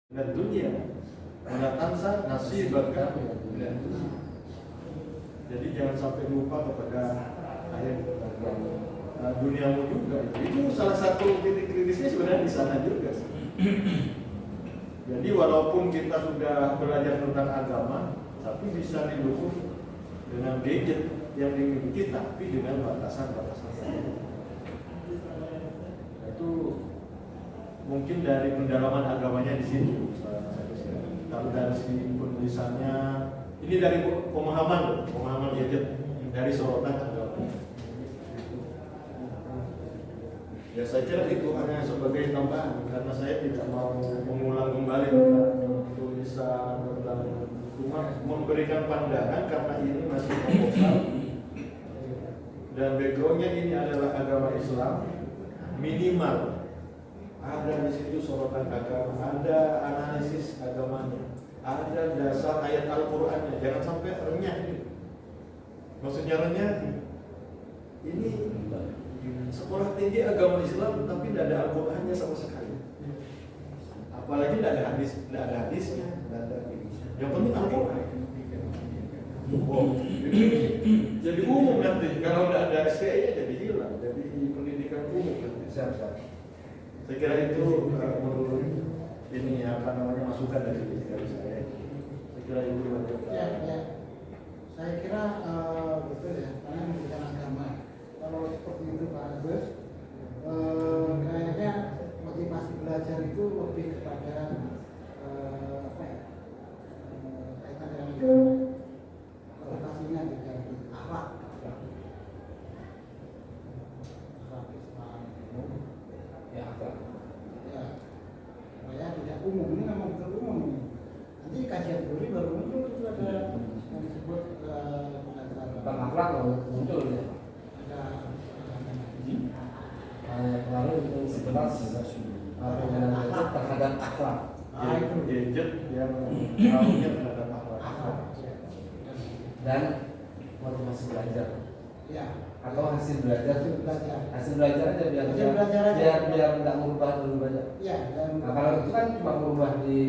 dan dunia. Wala tansa nasibaka minad dunya. Jadi jangan sampai lupa kepada ayat duniamu juga. Itu salah satu titik kritisnya sebenarnya di sana juga. Jadi walaupun kita sudah belajar tentang agama, tapi bisa didukung dengan gadget yang dimiliki, tapi dengan batasan-batasan. Nah, itu mungkin dari pendalaman agamanya di situ. Kalau dari si penulisannya, ini dari pemahaman gadget dari sorotan agama. Ya saya kira itu hanya sebagai tambahan, karena saya tidak mau mengulang kembali tentang tulisan tentang, cuma memberikan pandangan karena ini masih proposal dan backgroundnya ini adalah agama Islam. Minimal ada di situ sorotan agama, ada analisis agamanya, ada dasar ayat Al-Qur'annya. Jangan sampai renyah ini. Maksudnya renyah ini sekolah tinggi agama Islam tapi tidak ada Al-Qur'annya sama sekali. Apalagi tidak ada hadisnya, tidak ada ini. Yang penting Al-Qur'an. Oh, jadi umum nanti kalau tidak ada STI jadi hilang, jadi pendidikan umum nanti. Siap. Saya kira itu menurut ini masukan dari saya. Saya kira itu ya. Saya kira betul ya, karena pendidikan agama. Kalau seperti itu Pak Agus, kayaknya motivasi belajar itu lebih kepada kaitan dengan motivasinya tidak akhlak. Ya, akhlak. Ya, supaya tidak umum. Ini memang betul umum ini. Nanti kajian dulu baru muncul itu ada yang disebut tentang akhlak muncul ya. Pengaruh intensitas penggunaan gadget terhadap akhlak. Itu gadget yang pengaruhnya terhadap akhlak Dan motivasi belajar. ya. Atau hasil belajar aja biar nggak merubah dulu banyak. Ya, dan Nah, kalau itu kan cuma merubah di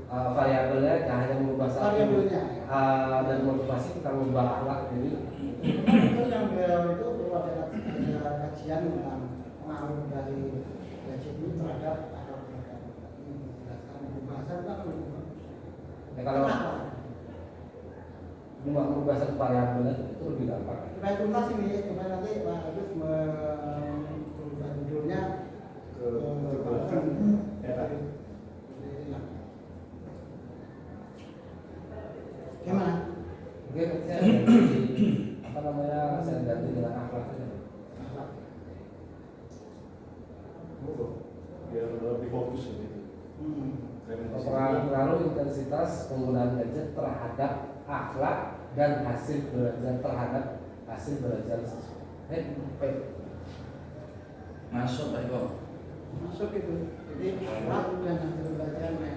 variabelnya, nggak hanya merubah satu variabelnya. dan motivasi kita merubah akhlak. Jadi itu yang beliau itu perlu ada kajian tentang pengaruh dari gadget ini terhadap akhlak mereka. Ini menjelaskan pembahasan kan ya, kalau cuma merubah satu variabelnya itu lebih gampang. supaya tuntas ini, supaya nanti Pak Agus merubah judulnya ke era. Gimana? Mungkin saya ganti saya ganti dengan akhlak. Biar lebih fokus gitu. Pengaruh intensitas penggunaan gadget terhadap akhlak dan hasil belajar terhadap hasil belajar siswa. Masuk Pak Ibu. Masuk itu. Jadi akhlak dan hasil belajarnya.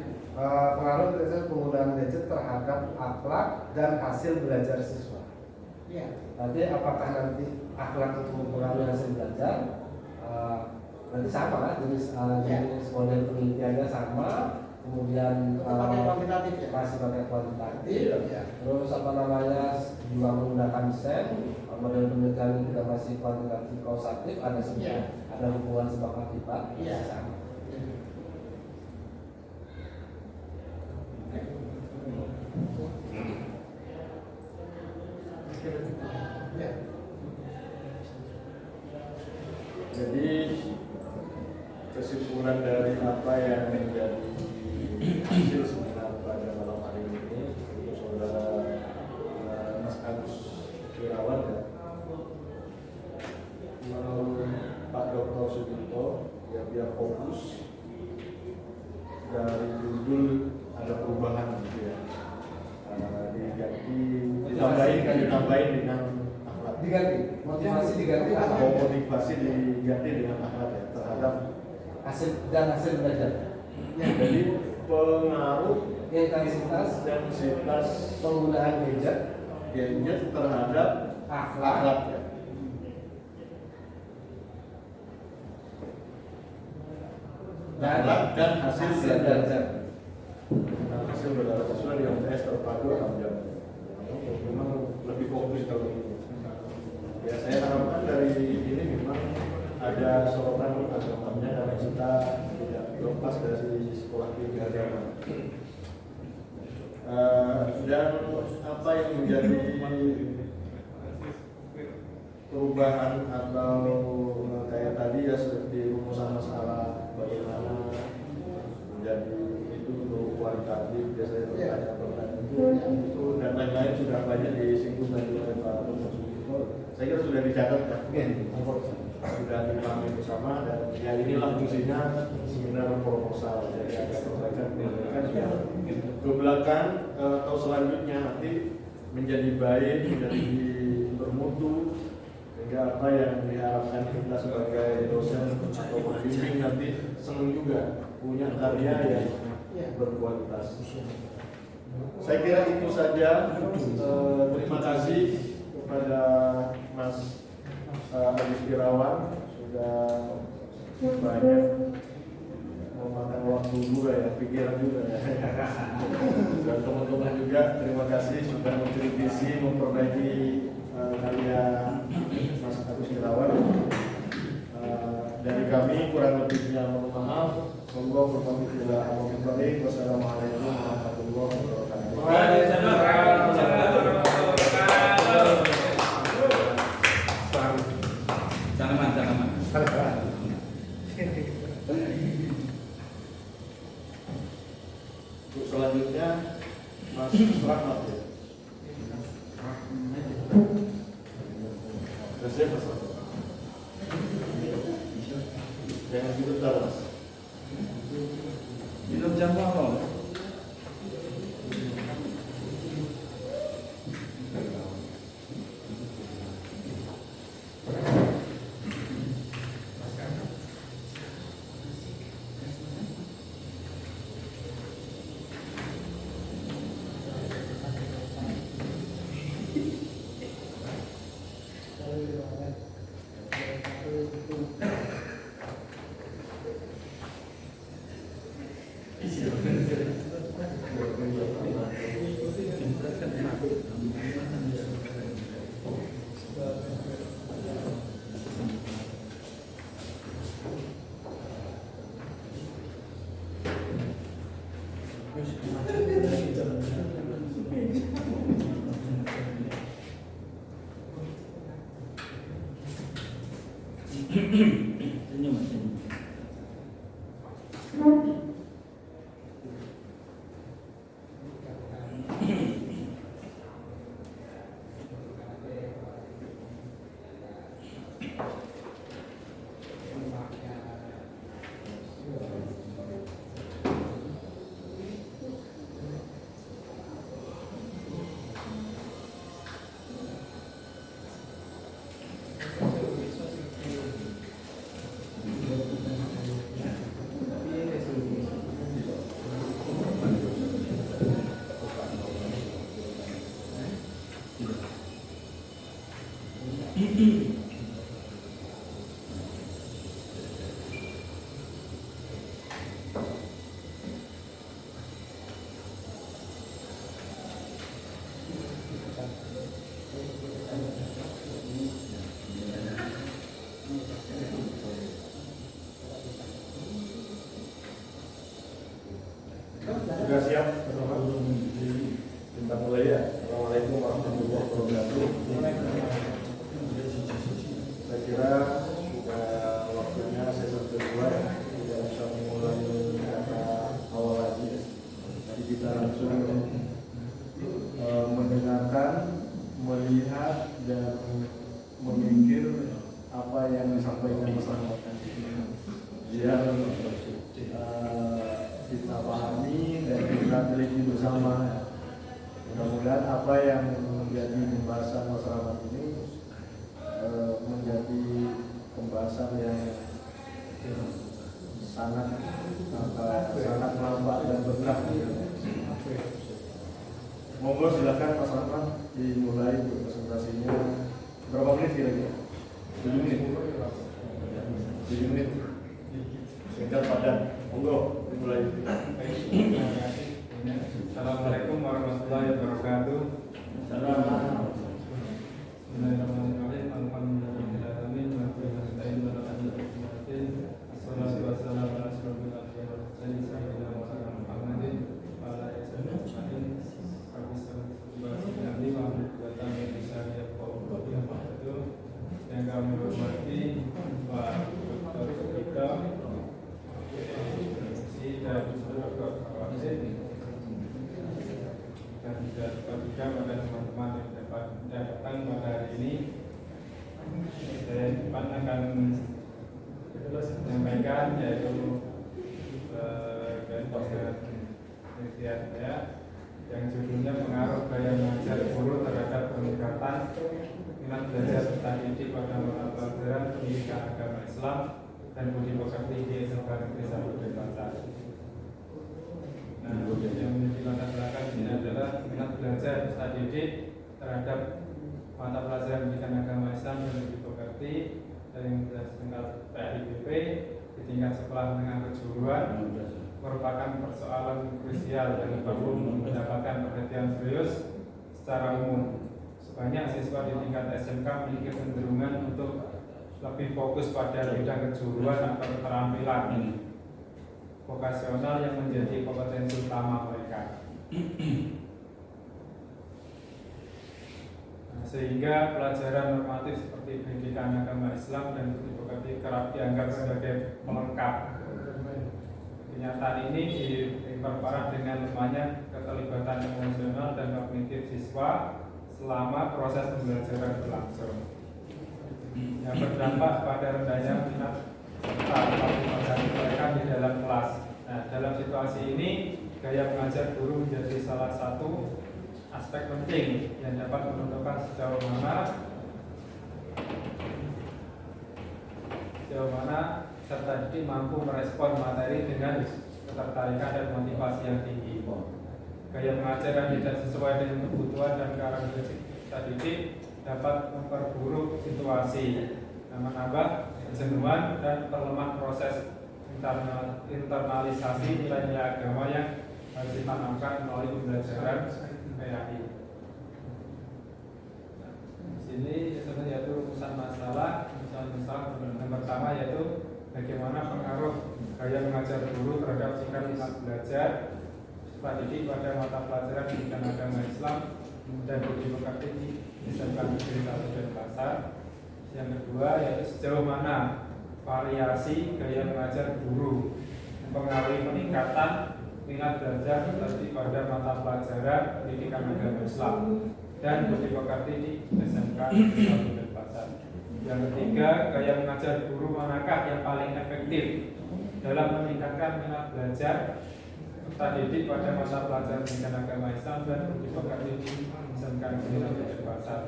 Pengaruh intensitas penggunaan gadget terhadap akhlak dan hasil belajar siswa. Iya. Nanti apakah nanti akhlak itu mempengaruhi hasil belajar? Nanti sama kan jenis model penelitiannya sama, kemudian Pakai kuantitatif ya. masih pakai kuantitatif, Ya. terus juga menggunakan SEM, model penelitian juga masih kuantitatif kausatif, ada hubungan sebab akibat, Iya. sama. Ya. Jadi kesimpulan dari apa yang menjadi hasil seminar pada malam hari ini untuk saudara Mas Agus Wirawan ya, menurut Pak Dr. Sugito ya, biar fokus dari judul ada perubahan gitu ya, ditambahin dengan akhlak. Diganti, motivasi diganti apa? Motivasi diganti dengan akhlak ya, terhadap Hasil belajar. ya, jadi pengaruh Intensitas penggunaan gadget terhadap akhlak ya. Dan hasil belajar. kalau ini. Ya saya harapkan dari ini memang ada sorotan agamanya karena kita tidak lepas dari sekolah tinggi agama. Dan apa yang menjadi perubahan atau kayak tadi ya seperti rumusan masalah bagaimana menjadi itu untuk kualitatif biasanya pertanyaan itu dan lain-lain sudah banyak disinggung tadi oleh Pak Dr. Sugito. Saya kira sudah dicatat kan, sudah dipahami bersama dan ya inilah fungsinya seminar proposal. Jadi ada perbaikan ke belakang atau selanjutnya nanti menjadi baik, menjadi bermutu sehingga apa yang diharapkan kita sebagai dosen atau pembimbing nanti senang juga punya karya yang berkualitas. Saya kira itu saja. Terima kasih kepada Mas Agus Irawan sudah banyak memakan waktu juga ya, pikiran juga ya. Dan teman-teman juga terima kasih sudah mengkritisi, memperbaiki karya Mas Agus Irawan. Dari kami kurang lebihnya mohon maaf. Semoga berpamit bila amin baik. Wassalamualaikum warahmatullahi wabarakatuh. Jangan. Untuk selanjutnya Mas Rahmat ya. Saya pesan. Jangan gitu terus. Minum jamu apa? Senyum. Sudah siap? Kita mulai ya. Assalamualaikum warahmatullahi wabarakatuh. Saya kira sudah waktunya sesi kedua ya. Tidak usah mulai kata awal lagi. Jadi kita langsung mendengarkan, melihat dan memikir apa yang disampaikan Mas Rahmat. Biar kita pahami dan kita teliti bersama. Mudah-mudahan apa yang menjadi pembahasan Mas Rahmat ini menjadi pembahasan yang sangat manfaat dan berkah. Monggo silakan Mas Rahmat dimulai presentasinya. Berapa menit kira-kira? 7 menit. 7 menit. Singkat padat. Monggo dimulai. Assalamualaikum warahmatullahi wabarakatuh. penelitian saya yang judulnya pengaruh gaya mengajar guru terhadap peningkatan minat belajar serta didik pada mata pelajaran pendidikan agama Islam dan budi pekerti di SMK Negeri 1 Denpasar. Nah, yang menjadi latar belakang ini adalah minat belajar serta didik terhadap mata pelajaran pendidikan agama Islam dan budi pekerti yang disingkat PIBP di tingkat sekolah menengah kejuruan merupakan persoalan krusial yang perlu mendapatkan perhatian serius secara umum. Sebanyak siswa di tingkat SMK memiliki kecenderungan untuk lebih fokus pada bidang kejuruan atau keterampilan vokasional yang menjadi kompetensi utama mereka. Sehingga pelajaran normatif seperti pendidikan agama Islam dan budi pekerti kerap dianggap sebagai pelengkap. Kenyataan ini diperparah dengan lemahnya keterlibatan emosional dan kognitif siswa selama proses pembelajaran berlangsung, yang berdampak pada rendahnya minat serta partisipasi mereka di dalam kelas. Nah, dalam situasi ini, gaya mengajar guru menjadi salah satu aspek penting yang dapat menentukan sejauh mana serta didik mampu merespon materi dengan ketertarikan dan motivasi yang tinggi. Gaya mengajar yang tidak sesuai dengan kebutuhan dan karakteristik didik dapat memperburuk situasi, menambah kejenuhan dan perlemah proses internalisasi nilai-nilai agama yang harus ditanamkan melalui pembelajaran PAI. Di sini sebenarnya yaitu rumusan masalah yang pertama yaitu bagaimana pengaruh gaya mengajar guru terhadap tingkat minat belajar serta didik pada mata pelajaran pendidikan agama Islam dan budi pekerti di SMK Negeri 1 Denpasar. Yang kedua yaitu sejauh mana variasi gaya mengajar guru mempengaruhi peningkatan minat belajar terhadap pada mata pelajaran pendidikan agama Islam dan budi pekerti di SMK Negeri 1 Denpasar. Yang ketiga, gaya mengajar guru manakah yang paling efektif dalam meningkatkan minat belajar serta didik pada mata pelajaran pendidikan agama Islam dan budi pekerti di SMK Negeri 1 Denpasar.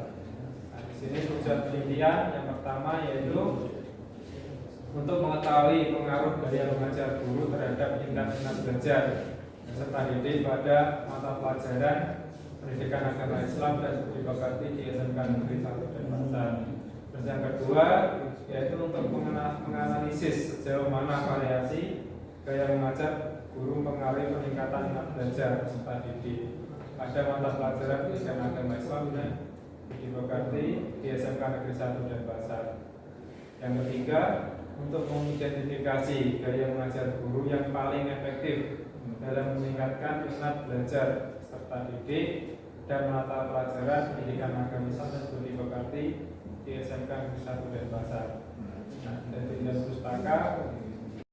Nah, di sini tujuan penelitian yang pertama yaitu untuk mengetahui pengaruh gaya mengajar guru terhadap tingkat minat belajar serta didik pada mata pelajaran pendidikan agama Islam dan budi pekerti di SMK Negeri 1 Denpasar. Terus yang kedua yaitu untuk menganalisis sejauh mana variasi gaya mengajar guru mempengaruhi peningkatan minat belajar serta didik pada mata pelajaran pendidikan agama Islam dan budi pekerti di SMK Negeri 1 Denpasar. Yang ketiga, untuk mengidentifikasi gaya mengajar guru yang paling efektif dalam meningkatkan minat belajar serta didik dan mata pelajaran pendidikan agama Islam dan budi pekerti di SMK Negeri 1 Denpasar. Nah, dari pustaka